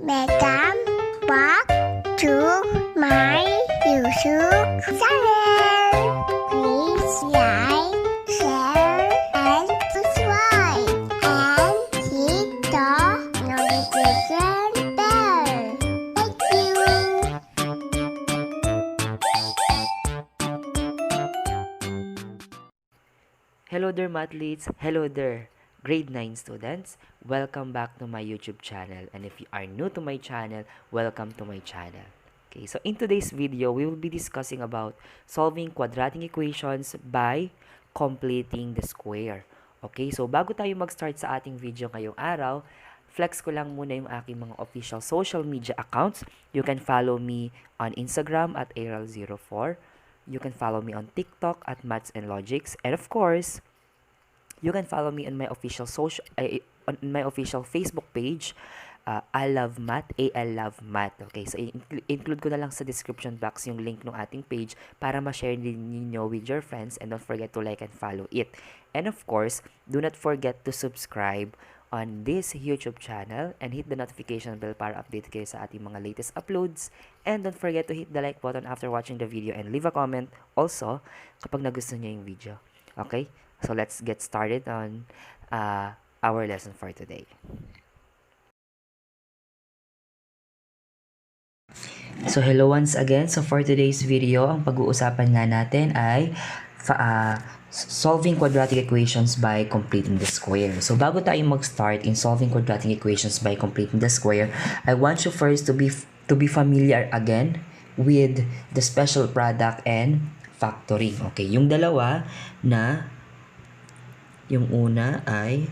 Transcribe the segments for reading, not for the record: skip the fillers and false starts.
Welcome back to my YouTube channel. Please like, share, and subscribe, and hit the notification bell. Thank you. Hello there, mathletes! Hello there, grade 9 students! Welcome back to my YouTube channel. And if you are new to my channel, welcome to my channel. Okay, so in today's video, we will be discussing about solving quadratic equations by completing the square. Okay, so bago tayo mag-start sa ating video ngayong araw, flex ko lang muna yung aking mga official social media accounts. You can follow me on Instagram at Aral04. You can follow me on TikTok at Maths and Logics. And of course, you can follow me on my official Facebook page, I Love Math, AL Love Math. Okay, so include ko na lang sa description box yung link ng ating page para ma-share din niyo with your friends, and don't forget to like and follow it. And of course, do not forget to subscribe on this YouTube channel and hit the notification bell para update kayo sa ating mga latest uploads. And don't forget to hit the like button after watching the video and leave a comment also kapag nagustuhan niyo yung video. Okay? So let's get started on our lesson for today. So hello once again. So for today's video, ang pag-uusapan nga natin ay solving quadratic equations by completing the square. So bago tayo mag-start in solving quadratic equations by completing the square, I want you first to be familiar again with the special product and factoring. Okay, yung dalawa na yung una ay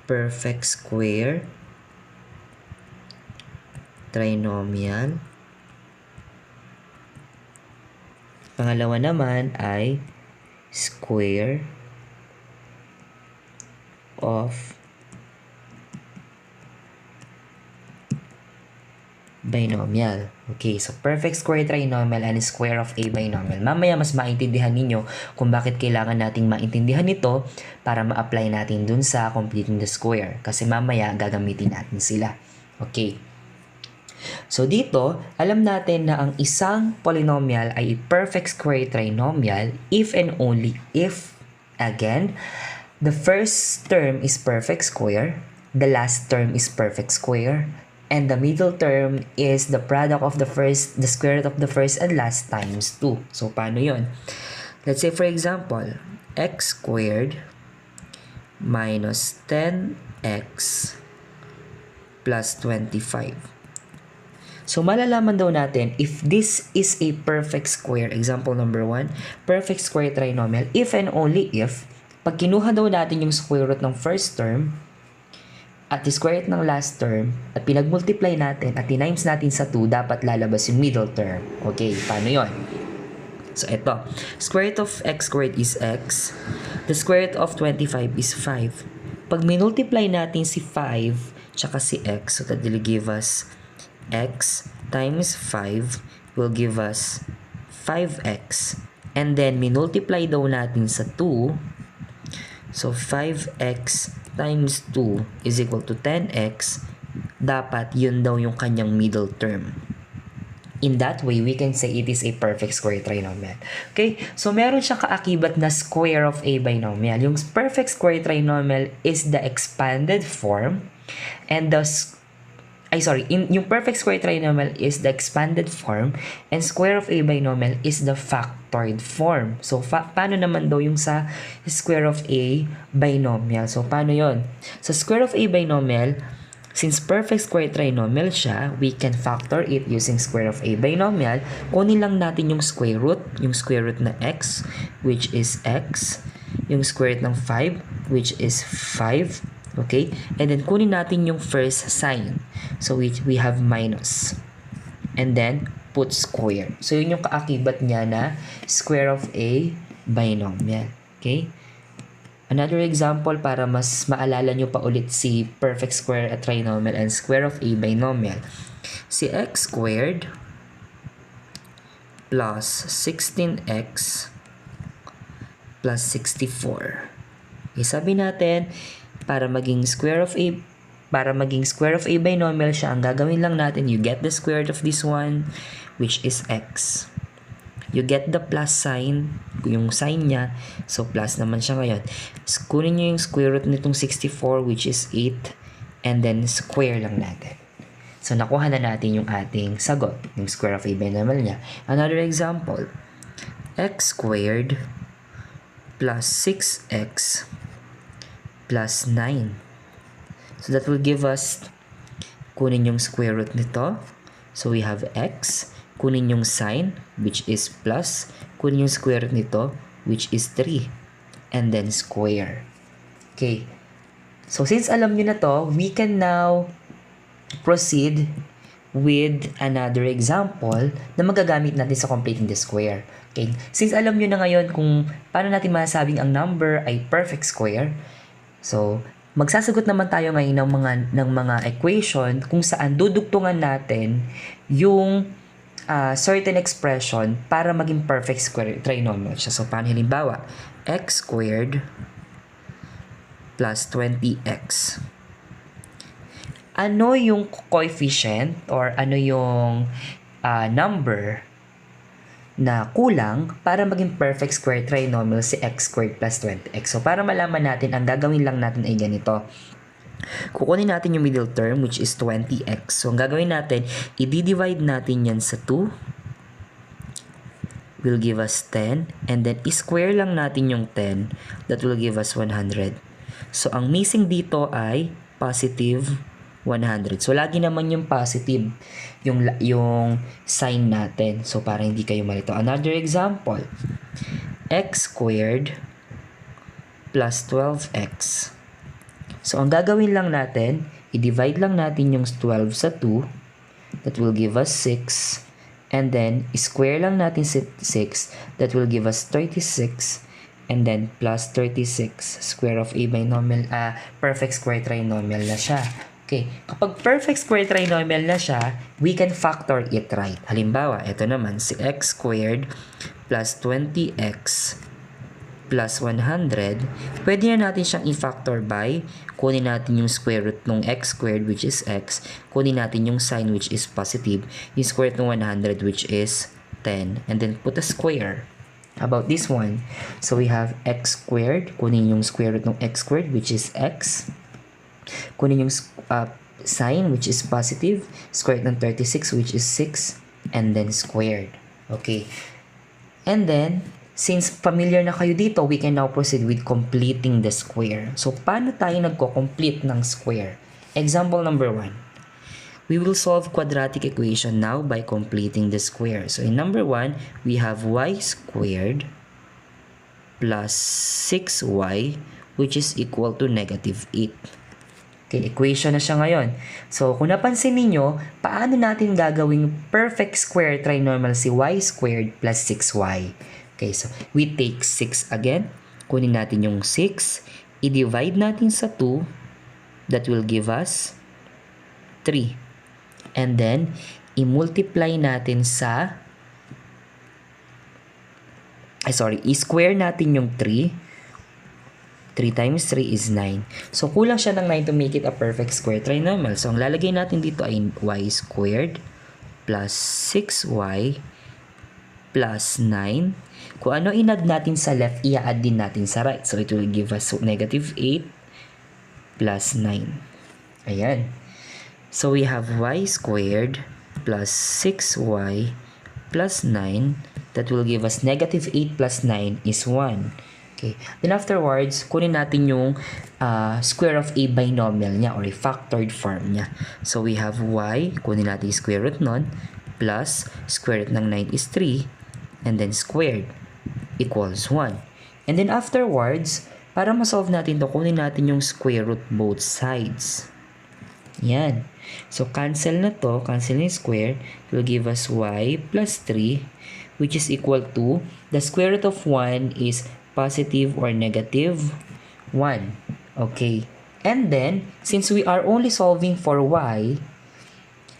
perfect square, trinomial. Pangalawa naman ay square of binomial. Okay, so perfect square trinomial and square of a binomial. Mamaya mas maintindihan ninyo kung bakit kailangan nating maintindihan ito para ma-apply natin dun sa completing the square. Kasi mamaya gagamitin natin sila. Okay. So dito, alam natin na ang isang polynomial ay perfect square trinomial if and only if, again, the first term is perfect square, the last term is perfect square, and the middle term is the product of the square root of the first and last times 2. So paano yun? Let's say for example, x squared minus 10x plus 25. So, malalaman daw natin if this is a perfect square. Example number 1, perfect square trinomial if and only if, pag kinuha daw natin yung square root ng first term at the square root ng last term at pinag-multiply natin at tinimes natin sa 2, dapat lalabas yung middle term. Okay, paano yon? So, ito. Square root of x squared is x. The square root of 25 is 5. Pag minultiply natin si 5 tsaka si x, so that will give us x times 5 will give us 5x. And then, minultiply daw natin sa 2. So, 5x times 2 is equal to 10x. Dapat, yun daw yung kanyang middle term. In that way, we can say it is a perfect square trinomial. Okay? So, meron siyang kaakibat na square of a binomial. Yung perfect square trinomial is the expanded form and yung perfect square trinomial is the expanded form and square of a binomial is the factored form. So, paano naman daw yung sa square of a binomial? So, paano yon? Sa square of a binomial, since perfect square trinomial siya, we can factor it using square of a binomial. Kunin lang natin yung square root na x, which is x, yung square root ng 5, which is 5. Okay? And then, kunin natin yung first sign. So, we have minus. And then, put square. So, yun yung kaakibat niya na square of a binomial. Okay? Another example para mas maalala nyo pa ulit si perfect square at trinomial and square of a binomial. Si x squared plus 16x plus 64. Okay, sabi natin, para maging square of a para maging square of a binomial siya, ang gagawin lang natin, you get the square root of this one, which is x. You get the plus sign, yung sign niya, so plus naman siya ngayon. Kunin nyo yung square root nitong 64, which is 8, and then square lang natin. So, nakuha na natin yung ating sagot, yung square of a binomial niya. Another example, x squared plus 6x plus 9. So, that will give us, kunin yung square root nito. So, we have x. Kunin yung sign, which is plus. Kunin yung square root nito, which is 3. And then square. Okay. So, since alam nyo na to, we can now proceed with another example na magagamit natin sa completing the square. Okay. Since alam nyo na ngayon kung paano natin masasabing ang number ay perfect square, so, magsasagot naman tayo ngayon ng mga equation kung saan dudugtungan natin yung certain expression para maging perfect square trinomial siya. So, paano halimbawa? X squared plus 20x. Ano yung coefficient or ano yung number na kulang para maging perfect square trinomial si x squared plus 20x. So, para malaman natin, ang gagawin lang natin ay ganito. Kukunin natin yung middle term, which is 20x. So, ang gagawin natin, i-divide natin yan sa 2. Will give us 10. And then, i-square lang natin yung 10. That will give us 100. So, ang missing dito ay positive 100. So, lagi naman yung positive yung sign natin. So, para hindi kayo malito. Another example. X squared plus 12x. So, ang gagawin lang natin, i-divide lang natin yung 12 sa 2. That will give us 6. And then, i-square lang natin 6. That will give us 36. And then, plus 36. Square of a binomial, perfect square trinomial na siya. Okay, kapag perfect square trinomial na siya, we can factor it right. Halimbawa, ito naman, si x squared plus 20x plus 100, pwede na natin siyang i-factor by, kunin natin yung square root ng x squared, which is x, kunin natin yung sign, which is positive, yung square root ng 100, which is 10, and then put a square. About this one, so we have x squared, kunin yung square root ng x squared, which is x, kunin yung sign, which is positive, square root ng 36, which is 6, and then squared. Okay. And then, since familiar na kayo dito, we can now proceed with completing the square. So, paano tayo nagko-complete ng square? Example number 1. We will solve quadratic equation now by completing the square. So, in number 1, we have y squared plus 6y, which is equal to negative 8. Okay, equation na siya ngayon. So, kung napansin ninyo, paano natin gagawing perfect square trinomial si y squared plus 6y? Okay, so, we take 6 again. Kunin natin yung 6. I-divide natin sa 2. That will give us 3. And then, i-multiply natin sa i-square natin yung 3. 3 times 3 is 9. So, kulang siya ng 9 to make it a perfect square trinomial. So, ang lalagay natin dito ay y squared plus 6y plus 9. Kung ano in-add natin sa left, i-add din natin sa right. So, it will give us negative 8 plus 9. Ayan. So, we have y squared plus 6y plus 9. That will give us negative 8 plus 9 is 1. Okay. Then afterwards, kunin natin yung square of a binomial niya or a factored form niya. So, we have y, kunin natin yung square root nun, plus square root ng 9 is 3, and then squared equals 1. And then afterwards, para ma-solve natin to, kunin natin yung square root both sides. Yan. So, cancel na to, cancel yung square, it will give us y plus 3, which is equal to, the square root of 1 is positive or negative 1. Okay. And then, since we are only solving for y,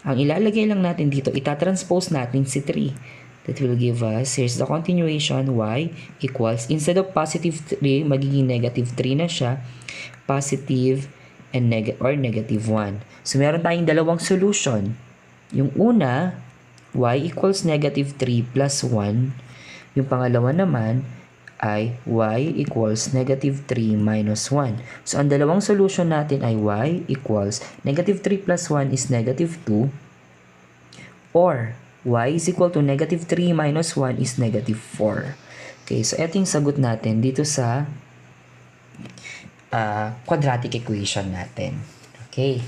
ang ilalagay lang natin dito, itatranspose natin si 3. That will give us, here's the continuation, y equals, instead of positive 3, magiging negative 3 na siya, positive and negative 1. So, meron tayong dalawang solution. Yung una, y equals negative 3 plus 1. Yung pangalawa naman ay y equals negative 3 minus 1. So, ang dalawang solution natin ay y equals negative 3 plus 1 is negative 2 or y is equal to negative 3 minus 1 is negative 4. Okay, so ito yung sagot natin dito sa quadratic equation natin. Okay,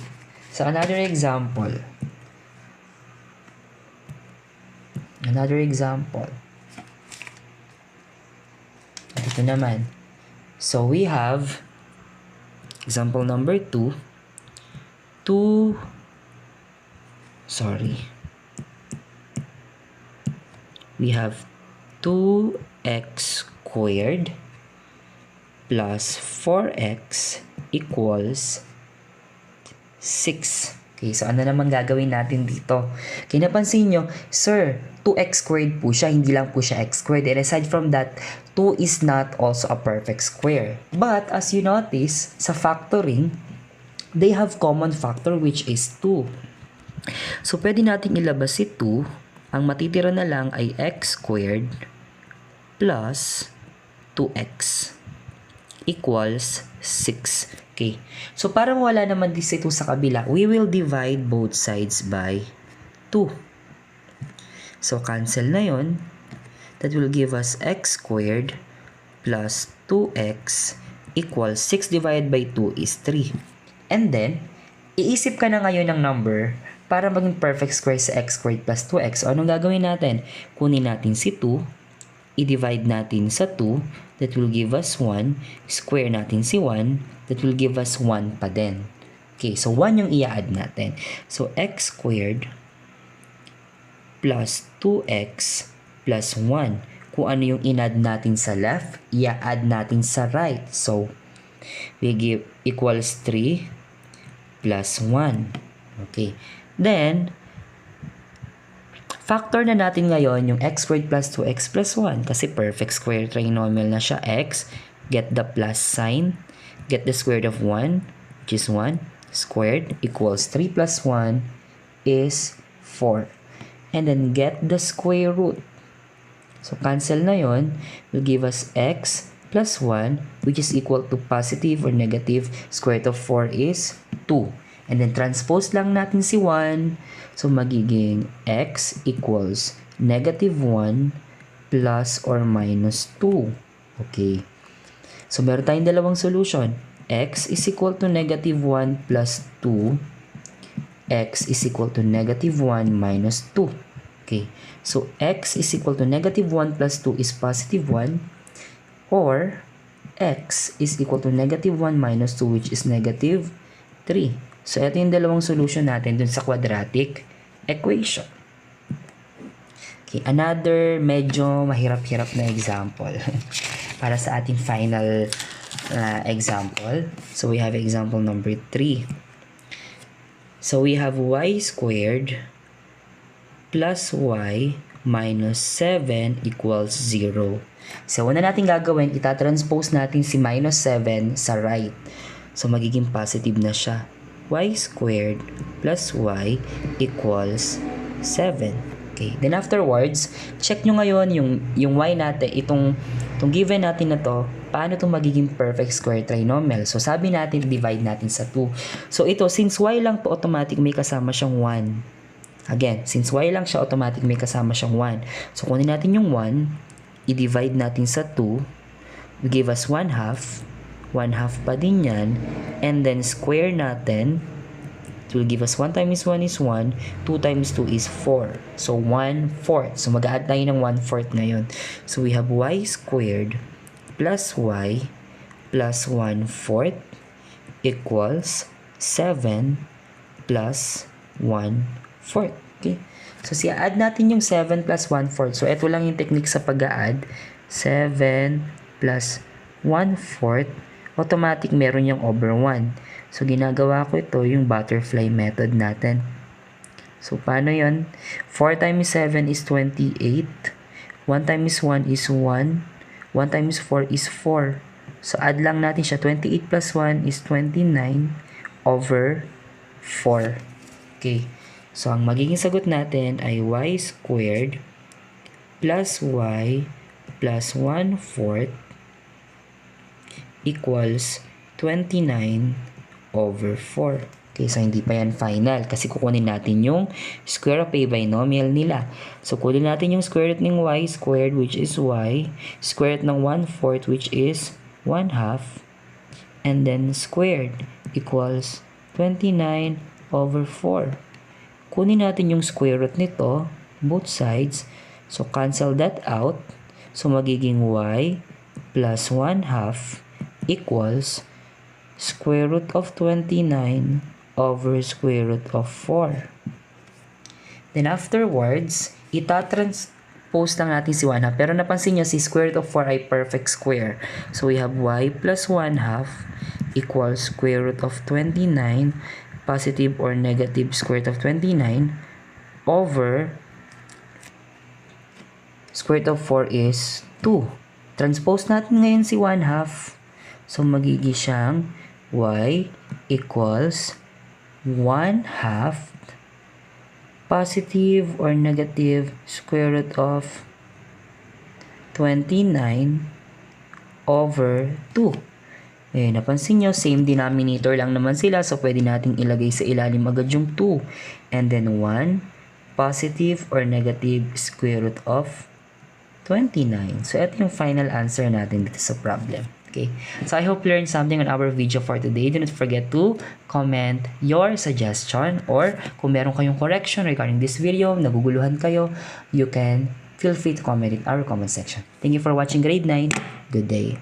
so another example. Dito naman. So, we have example number 2. We have 2x squared plus 4x equals 6. Okay, so ano naman gagawin natin dito? Okay, napansin nyo, sir, 2x squared po siya, hindi lang po siya x squared. And aside from that, 2 is not also a perfect square. But as you notice, sa factoring, they have common factor which is 2. So, pwede natin ilabas si 2. Ang matitira na lang ay x squared plus 2x equals 6. Okay. So, para wala naman this ito sa kabila, we will divide both sides by 2. So, cancel na yon. That will give us x squared plus 2x equals 6 divided by 2 is 3. And then, iisip ka na ngayon ng number para maging perfect square sa x squared plus 2x. So, anong gagawin natin? Kunin natin si 2, i-divide natin sa 2, that will give us 1, square natin si 1, that will give us 1 pa din. Okay, so 1 yung i-add natin. So, x squared plus 2x plus 1. Kung ano yung in-add natin sa left, i-add natin sa right. So, we give equals 3 plus 1. Okay. Then, factor na natin ngayon yung x squared plus 2x plus 1 kasi perfect square trinomial na siya. X, get the plus sign, get the square root of 1, which is 1, squared equals 3 plus 1 is 4. And then get the square root. So, cancel na yon, will give us x plus 1, which is equal to positive or negative. Square root of 4 is 2. And then, transpose lang natin si 1. So, magiging x equals negative 1 plus or minus 2. Okay. So, meron tayong dalawang solution. X is equal to negative 1 plus 2. X is equal to negative 1 minus 2. Okay. So, x is equal to negative 1 plus 2 is positive 1. Or, x is equal to negative 1 minus 2 which is negative 3. So, ito yung dalawang solution natin dun sa quadratic equation. Okay, another medyo mahirap-hirap na example para sa ating final example. So, we have example number 3. So, we have y squared plus y minus 7 equals 0. So, una natin gagawin, itatranspose natin si minus 7 sa right. So, magiging positive na siya. Y squared plus y equals 7. Okay. Then afterwards, check nyo ngayon yung y natin, itong given natin na to, paano itong magiging perfect square trinomial. So, sabi natin, divide natin sa 2. So, ito, since y lang to automatic, may kasama siyang 1. Again, since y lang siya, automatic may kasama siyang 1. So, kunin natin yung 1, i-divide natin sa 2, will give us 1 half. 1 half pa din yan. And then, square natin. It will give us 1 times 1 is 1. 2 times 2 is 4. So, 1/4. So, mag-a-add tayo ng 1/4 ngayon. So, we have y squared plus y plus 1/4 equals 7 plus 1/4. Okay? So, add natin yung 7 plus 1/4. So, ito lang yung technique sa pag-a-add. 7 plus 1/4. Automatic meron yung over 1. So, ginagawa ko ito yung butterfly method natin. So, paano yon? 4 times 7 is 28. 1 times 1 is 1. 1 times 4 is 4. So, add lang natin siya. 28 plus 1 is 29. over 4. Okay. So, ang magiging sagot natin ay y squared plus y plus 1/4 equals 29 over 4. Okay, so hindi pa yan final kasi kukunin natin yung square of a binomial nila. So, kunin natin yung square root ng y squared which is y, square root ng 1/4 which is 1/2, and then squared equals 29 over 4. Kunin natin yung square root nito, both sides. So, cancel that out. So, magiging y plus 1/2 equals square root of 29 over square root of 4. Then afterwards, itatranspose lang natin si 1/2. Pero napansin nyo, si square root of 4 ay perfect square. So we have y plus 1/2 equals square root of 29, positive or negative square root of 29, over square root of 4 is 2. Transpose natin ngayon si 1/2. So magiging siyang y equals 1/2 positive or negative square root of 29 over 2. Eh, napansin nyo, same denominator lang naman sila. So, pwede nating ilagay sa ilalim agad yung 2. And then 1 positive or negative square root of 29. So, ito yung final answer natin dito sa problem. Okay. So, I hope you learned something on our video for today. Do not forget to comment your suggestion, or kung meron kayong correction regarding this video, naguguluhan kayo, you can feel free to comment in our comment section. Thank you for watching grade 9. Good day.